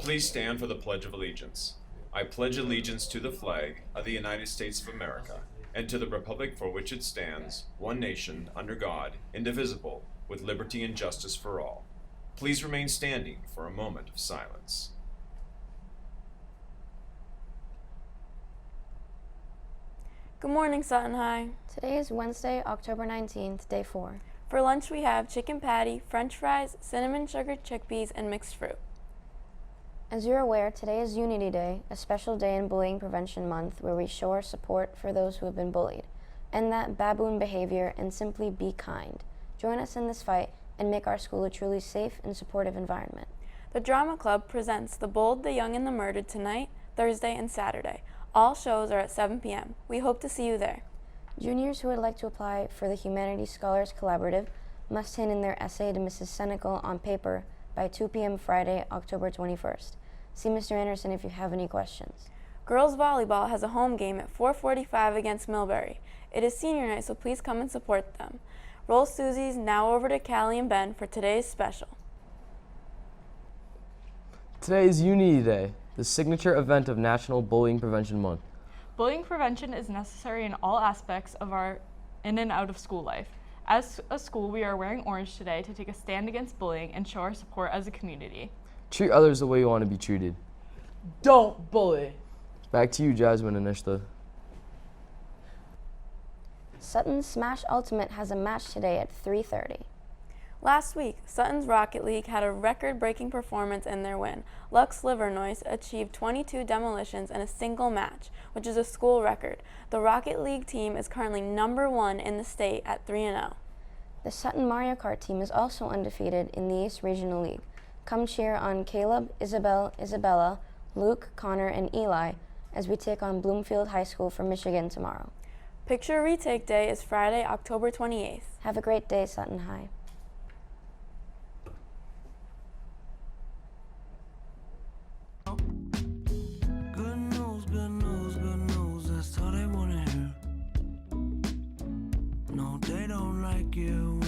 Please stand for the Pledge of Allegiance. I pledge allegiance to the flag of the United States of America and to the republic for which it stands, one nation, under God, indivisible, with liberty and justice for all. Please remain standing for a moment of silence. Good morning, Sutton High. Today is Wednesday, October 19th, day 4. For lunch we have chicken patty, french fries, cinnamon sugar chickpeas, and mixed fruit. As you're aware, today is Unity Day, a special day in Bullying Prevention Month where we show our support for those who have been bullied. End that baboon behavior and simply be kind. Join us in this fight and make our school a truly safe and supportive environment. The Drama Club presents The Bold, the Young, and the Murdered tonight, Thursday, and Saturday. All shows are at 7 p.m. We hope to see you there. Juniors who would like to apply for the Humanities Scholars Collaborative must hand in their essay to Mrs. Senecal on paper by 2 p.m. Friday, October 21st. See Mr. Anderson if you have any questions. Girls Volleyball has a home game at 4:45 against Millbury. It is senior night, so please come and support them. Roll Suzies, now over to Callie and Ben for today's special. Today is Unity Day, the signature event of National Bullying Prevention Month. Bullying prevention is necessary in all aspects of our in and out of school life. As a school, we are wearing orange today to take a stand against bullying and show our support as a community. Treat others the way you want to be treated. Don't bully. Back to you, Jasmine and Ishta. Sutton's Smash Ultimate has a match today at 3:30. Last week, Sutton's Rocket League had a record-breaking performance in their win. Lux Livernois achieved 22 demolitions in a single match, which is a school record. The Rocket League team is currently #1 in the state at 3-0. The Sutton Mario Kart team is also undefeated in the East Regional League. Come cheer on Caleb, Isabella, Luke, Connor, and Eli as we take on Bloomfield High School from Michigan tomorrow. Picture Retake Day is Friday, October 28th. Have a great day, Sutton High. Good news, that's all they wanna hear. No, they don't like you.